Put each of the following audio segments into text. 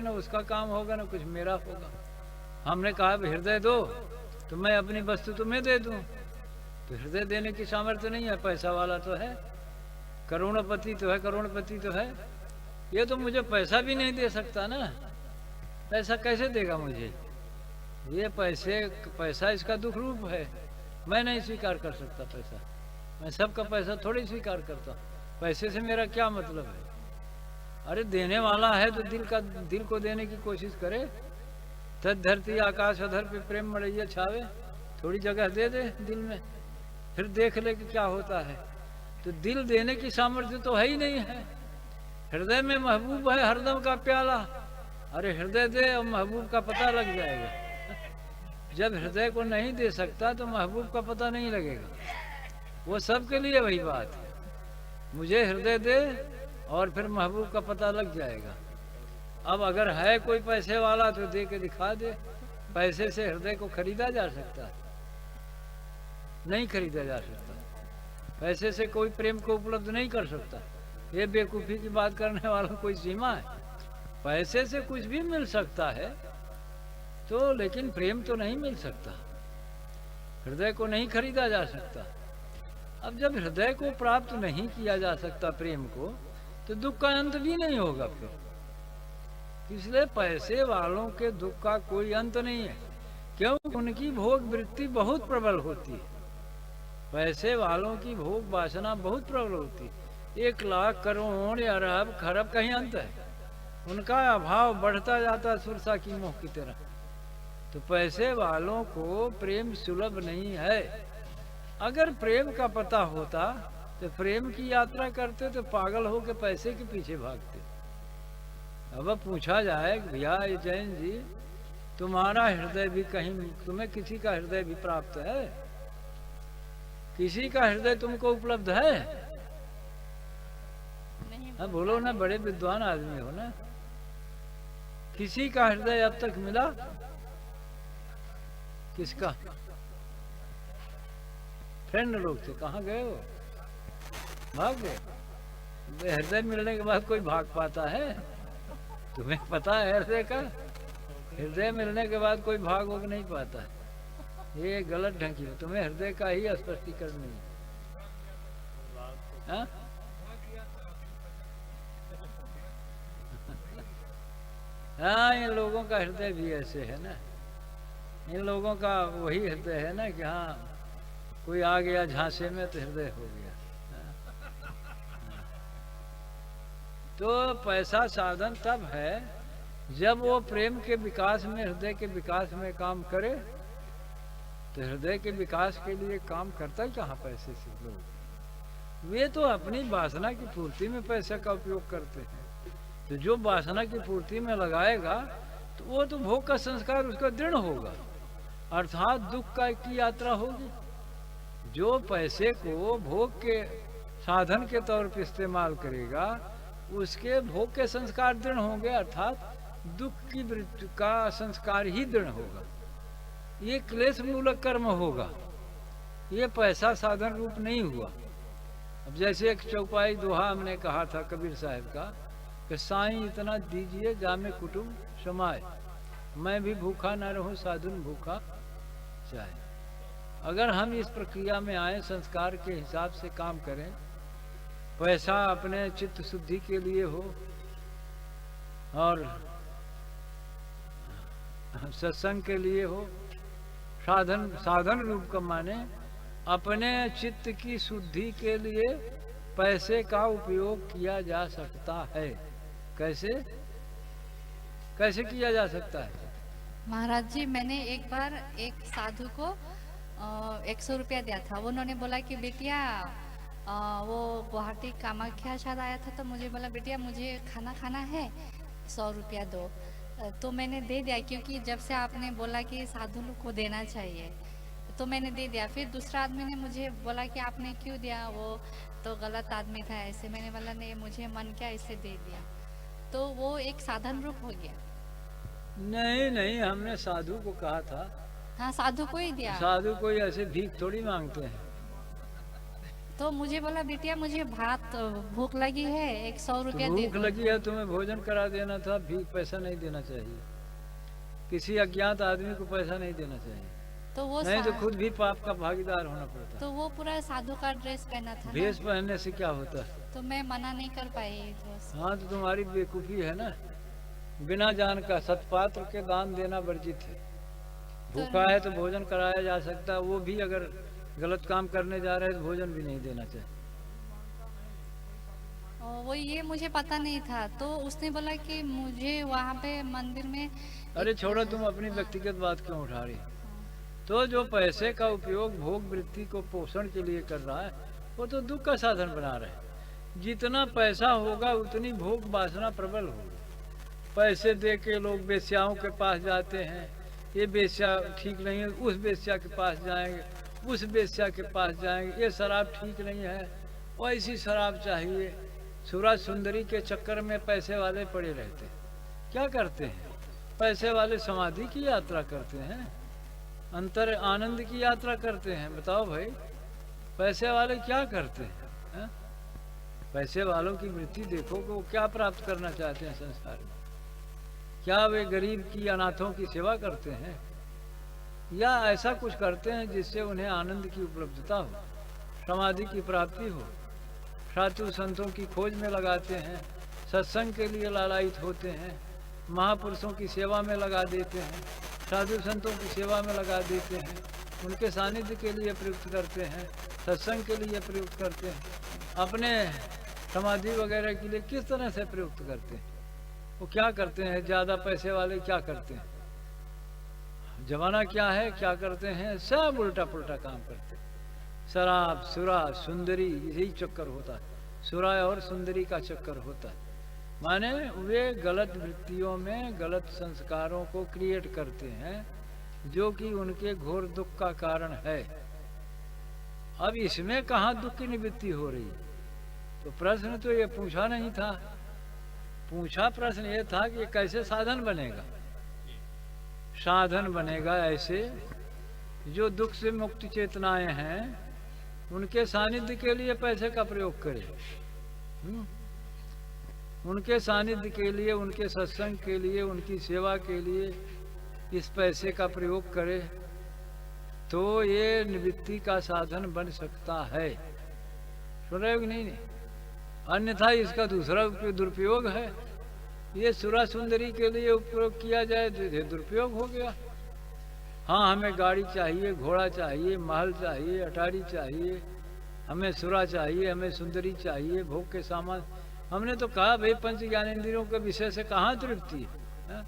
न उसका काम होगा न कुछ मेरा होगा। हमने कहा हृदय दो तो मैं अपनी वस्तु तुम्हें दे दूं, तो हृदय देने की सामर्थ्य नहीं है। पैसा वाला तो है, करोड़पति तो है, करोड़पति तो है, ये तो मुझे पैसा भी नहीं दे सकता ना। पैसा कैसे देगा मुझे? ये पैसा इसका दुख रूप है। मैं नहीं स्वीकार कर सकता पैसा। मैं सबका पैसा थोड़ी स्वीकार करता। पैसे से मेरा क्या मतलब है? अरे देने वाला है तो दिल को देने की कोशिश करे। तद धरती आकाश अधर पे प्रेम मड़ैया छावे, थोड़ी जगह दे दे दिल में, फिर देख ले कि क्या होता है। तो दिल देने की सामर्थ्य तो है ही नहीं है। हृदय में महबूब है हरदम का प्याला। अरे हृदय दे और महबूब का पता लग जाएगा। जब हृदय को नहीं दे सकता तो महबूब का पता नहीं लगेगा। वो सबके लिए वही बात है। मुझे हृदय दे और फिर महबूब का पता लग जाएगा। अब अगर है कोई पैसे वाला तो दे के दिखा दे। पैसे से हृदय को खरीदा जा सकता है? नहीं खरीदा जा सकता। पैसे से कोई प्रेम को उपलब्ध नहीं कर सकता। ये बेवकूफ़ी की बात करने वाला कोई सीमा है? पैसे से कुछ भी मिल सकता है तो, लेकिन प्रेम तो नहीं मिल सकता। हृदय को नहीं खरीदा जा सकता। अब जब हृदय को प्राप्त नहीं किया जा सकता प्रेम को, तो दुख का अंत भी नहीं होगा फिर। इसलिए पैसे वालों के दुख का कोई अंत नहीं है, क्योंकि उनकी भोग वृत्ति बहुत प्रबल होती है। पैसे वालों की भोग वासना बहुत प्रबल होती है। 1 लाख करोड़ या अरब खरब कहीं अंत है? उनका अभाव बढ़ता जाता सुरसा की मोह की तरह। तो पैसे वालों को प्रेम सुलभ नहीं है। अगर प्रेम का पता होता तो प्रेम की यात्रा करते तो पागल हो के पैसे के पीछे भागते। अब पूछा जाए भैया जैन जी, तुम्हारा हृदय भी कहीं, तुम्हें किसी का हृदय भी प्राप्त है? किसी का हृदय तुमको उपलब्ध है? हाँ बोलो ना, बड़े विद्वान आदमी हो ना। किसी का हृदय अब तक मिला? किसका? फ्रेंड लोग थे, कहाँ गए हो? भाग गए। हृदय मिलने के बाद कोई भाग पाता है? तुम्हें पता है हृदय का? हृदय मिलने के बाद कोई भाग वोग नहीं पाता है। ये गलत ढंग की है। तुम्हें हृदय का ही स्पष्टीकरण नहीं है। हाँ, इन लोगों का हृदय भी ऐसे है ना। इन लोगों का वही हृदय है ना कि हाँ कोई आ गया झांसे में तो हृदय हो गया। तो पैसा साधन तब है जब वो प्रेम के विकास में, हृदय के विकास में काम करे। तो हृदय के विकास के लिए काम करता ही कहाँ पैसे से लोग। वे तो अपनी वासना की पूर्ति में पैसे का उपयोग करते हैं। तो जो वासना की पूर्ति में लगाएगा तो वो तो भोग का संस्कार उसका दृढ़ होगा, अर्थात दुख का की यात्रा होगी। जो पैसे को भोग के साधन के तौर पर इस्तेमाल करेगा उसके भोग के संस्कार दृढ़ होंगे, अर्थात दुख की वृत्ति का संस्कार ही दृढ़ होगा। ये क्लेश मूलक कर्म होगा, ये पैसा साधन रूप नहीं हुआ। अब जैसे एक चौपाई दोहा हमने कहा था कबीर साहब का कि साईं इतना दीजिए जामे कुटुंब समाए, मैं भी भूखा न रहूं साधुन भूखा चाहे। अगर हम इस प्रक्रिया में आए, संस्कार के हिसाब से काम करें, पैसा अपने चित्त शुद्धि के लिए हो और सत्संग के लिए हो, साधन रूप का माने अपने चित्त की शुद्धि के लिए पैसे का उपयोग किया जा सकता है। कैसे कैसे किया जा सकता है? महाराज जी, मैंने एक बार एक साधु को 100 रुपया दिया था। उन्होंने बोला कि बेटिया वो गुवाहाटी कामाख्या शायद आया था, तो मुझे बोला बेटिया मुझे खाना खाना है, 100 रुपया दो। तो मैंने दे दिया, क्योंकि जब से आपने बोला कि साधु लोग को देना चाहिए तो मैंने दे दिया। फिर दूसरा आदमी ने मुझे बोला कि आपने क्यों दिया, वो तो गलत आदमी था ऐसे। मैंने बोला नहीं, मुझे मन क्या इससे दे दिया। तो वो एक साधन रूप हो गया। नहीं नहीं, हमने साधु को कहा था। हाँ, साधु को ही दिया। साधु कोई ऐसे भीख थोड़ी मांगते हैं। तो मुझे बोला बिटिया मुझे भात भूख लगी है 100 रुपया दे भूख दो। लगी है, तुम्हें भोजन करा देना था, भी पैसा नहीं देना चाहिए। किसी अज्ञात आदमी को पैसा नहीं देना चाहिए, तो वो नहीं तो खुद भी पाप का भागीदार होना पड़ता। तो वो पूरा साधु का ड्रेस पहना था ना, भेष पहनने से क्या होता है? तो मैं मना नहीं कर पाई तो। हाँ, तो तुम्हारी बेवकूफी है ना, बिना जान का सत्पात्र के दान देना वर्जित है। भूखा है तो भोजन कराया जा सकता है, वो भी अगर गलत काम करने जा रहे हैं तो भोजन भी नहीं देना चाहिए। वो ये मुझे पता नहीं था, तो उसने बोला कि मुझे वहाँ पे मंदिर में। अरे छोड़ो, तुम अपनी व्यक्तिगत बात क्यों उठा रही? तो जो पैसे का उपयोग भोग वृत्ति को पोषण के लिए कर रहा है, वो तो दुख का साधन बना रहा है। जितना पैसा होगा उतनी भोग वासना प्रबल होगी। पैसे दे के लोग वेश्याओं के पास जाते हैं, ये वेश्या ठीक नहीं है, उस वेश्या के पास जाएंगे, उस वेश्या के पास जाएंगे, ये शराब ठीक नहीं है, वैसी शराब चाहिए। सुरा सुंदरी के चक्कर में पैसे वाले पड़े रहते हैं। क्या करते हैं? पैसे वाले समाधि की यात्रा करते हैं, अंतर आनंद की यात्रा करते हैं। बताओ भाई, पैसे वाले क्या करते हैं? पैसे वालों की वृत्ति देखो कि वो क्या प्राप्त करना चाहते हैं संसार में। क्या वे गरीब की, अनाथों की सेवा करते हैं, या ऐसा कुछ करते हैं जिससे उन्हें आनंद की उपलब्धता हो, समाधि की प्राप्ति हो? साधु संतों की खोज में लगाते हैं, सत्संग के लिए लालायित होते हैं, महापुरुषों की सेवा में लगा देते हैं, साधु संतों की सेवा में लगा देते हैं, उनके सानिध्य के लिए प्रयुक्त करते हैं, सत्संग के लिए प्रयुक्त करते हैं, अपने समाधि वगैरह के लिए किस तरह से प्रयुक्त करते हैं? वो क्या करते हैं? ज़्यादा पैसे वाले क्या करते हैं? जमाना क्या है, क्या करते हैं? सब उल्टा पुल्टा काम करते हैं। शराब, सुरा, सुंदरी, यही चक्कर होता है। सुरा और सुंदरी का चक्कर होता है। माने वे गलत वृत्तियों में गलत संस्कारों को क्रिएट करते हैं, जो कि उनके घोर दुख का कारण है। अब इसमें कहाँ दुख की निवृत्ति हो रही? तो प्रश्न तो ये पूछा नहीं था। पूछा प्रश्न ये था कि कैसे साधन बनेगा। साधन बनेगा ऐसे, जो दुख से मुक्त चेतनाएं हैं उनके सानिध्य के लिए पैसे का प्रयोग करे, उनके सानिध्य के लिए, उनके सत्संग के लिए, उनकी सेवा के लिए इस पैसे का प्रयोग करे, तो ये निवृत्ति का साधन बन सकता है। सुन रहे हो कि नहीं? अन्यथा इसका दूसरा दुरुपयोग है। ये सुरा सुंदरी के लिए उपयोग किया जाए तो ये दुरुपयोग हो गया। हाँ, हमें गाड़ी चाहिए, घोड़ा चाहिए, महल चाहिए, अटारी चाहिए, हमें सुरा चाहिए, हमें सुंदरी चाहिए, भोग के सामान। हमने तो कहा भाई पंच ज्ञानेंद्रियों के विषय से कहाँ तृप्ति है?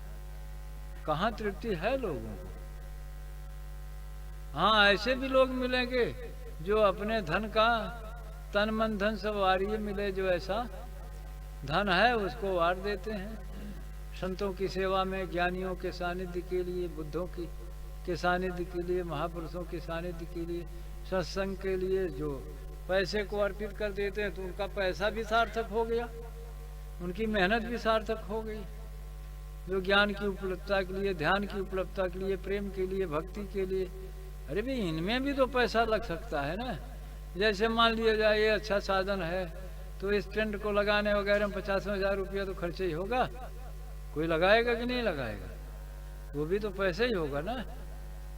कहाँ तृप्ति है लोगों को? हाँ, ऐसे भी लोग मिलेंगे जो अपने धन का, तन मन धन सब वारिये मिले, जो ऐसा धन है उसको वार देते हैं संतों की सेवा में, ज्ञानियों के सानिध्य के लिए, बुद्धों की के सानिध्य के लिए, महापुरुषों के सानिध्य के लिए, सत्संग के लिए जो पैसे को अर्पित कर देते हैं, तो उनका पैसा भी सार्थक हो गया, उनकी मेहनत भी सार्थक हो गई। जो ज्ञान की उपलब्धता के लिए, ध्यान की उपलब्धता के लिए, प्रेम के लिए, भक्ति के लिए, अरे भाई इनमें भी तो पैसा लग सकता है ना। जैसे मान लिया जाए ये अच्छा साधन है, तो इस टेंट को लगाने वगैरह में 50,000 रुपया तो खर्चे ही होगा। कोई लगाएगा कि नहीं लगाएगा? वो भी तो पैसे ही होगा ना।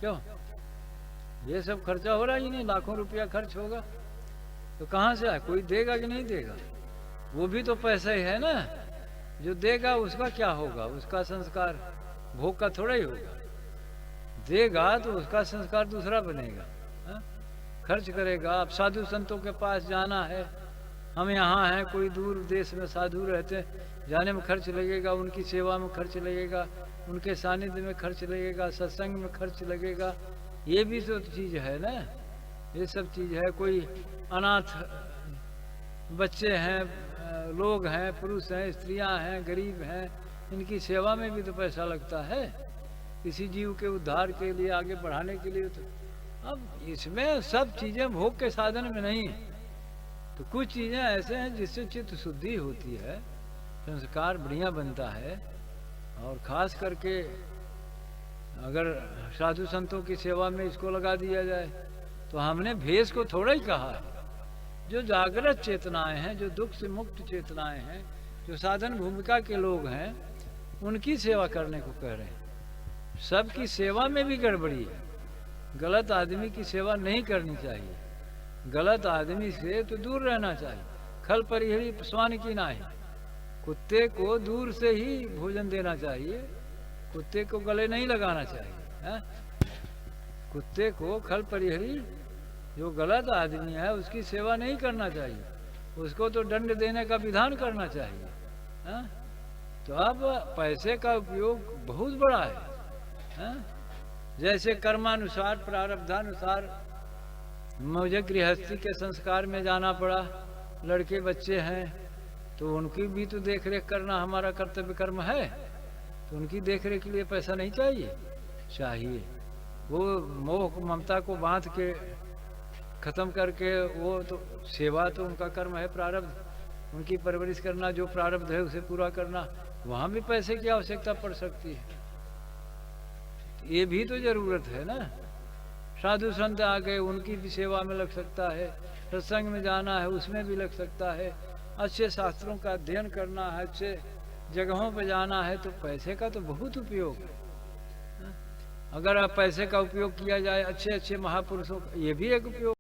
क्यों? ये सब खर्चा हो रहा ही नहीं, लाखों रुपया खर्च होगा, तो कहाँ से आए? कोई देगा कि नहीं देगा? वो भी तो पैसा ही है ना। जो देगा उसका क्या होगा? उसका संस्कार भोग का थोड़ा ही होगा। देगा तो उसका संस्कार दूसरा बनेगा। हा? खर्च करेगा। अब साधु संतों के पास जाना है, हम यहाँ हैं, कोई दूर देश में साधु रहते हैं, जाने में खर्च लगेगा, उनकी सेवा में खर्च लगेगा, उनके सानिध्य में खर्च लगेगा, सत्संग में खर्च लगेगा। ये भी तो चीज़ है ना, ये सब चीज़ है। कोई अनाथ बच्चे हैं, लोग हैं, पुरुष हैं, स्त्रियां हैं, गरीब हैं, इनकी सेवा में भी तो पैसा लगता है, किसी जीव के उद्धार के लिए, आगे बढ़ाने के लिए। तो अब इसमें सब चीज़ें भोग के साधन में नहीं है। तो कुछ चीज़ें ऐसे हैं जिससे चित्त शुद्धि होती है, संस्कार बढ़िया बनता है। और ख़ास करके अगर साधु संतों की सेवा में इसको लगा दिया जाए, तो हमने भेष को थोड़ा ही कहा है। जो जागृत चेतनाएं हैं, जो दुख से मुक्त चेतनाएं हैं, जो साधन भूमिका के लोग हैं, उनकी सेवा करने को कह रहे हैं। सबकी सेवा में भी गड़बड़ी है। गलत आदमी की सेवा नहीं करनी चाहिए, गलत आदमी से तो दूर रहना चाहिए। खल परिहरी स्वान की नाई, कुत्ते को दूर से ही भोजन देना चाहिए, कुत्ते को गले नहीं लगाना चाहिए, है? कुत्ते को खल परिहरी, जो गलत आदमी है उसकी सेवा नहीं करना चाहिए, उसको तो दंड देने का विधान करना चाहिए, है? तो अब पैसे का उपयोग बहुत बड़ा है? जैसे कर्मानुसार प्रारब्धानुसार मुझे गृहस्थी के संस्कार में जाना पड़ा, लड़के बच्चे हैं तो उनकी भी तो देख रेख करना हमारा कर्तव्य कर्म है, तो उनकी देख रेख के लिए पैसा नहीं चाहिए? चाहिए। वो मोह ममता को बांध के खत्म करके वो तो सेवा तो उनका कर्म है, प्रारब्ध, उनकी परवरिश करना, जो प्रारब्ध है उसे पूरा करना, वहाँ भी पैसे की आवश्यकता पड़ सकती है। ये भी तो जरूरत है ना। साधु संत आ गए, उनकी भी सेवा में लग सकता है, सत्संग में जाना है उसमें भी लग सकता है, अच्छे शास्त्रों का अध्ययन करना है, अच्छे जगहों पर जाना है, तो पैसे का तो बहुत उपयोग है। अगर आप पैसे का उपयोग किया जाए अच्छे अच्छे महापुरुषों का, ये भी एक उपयोग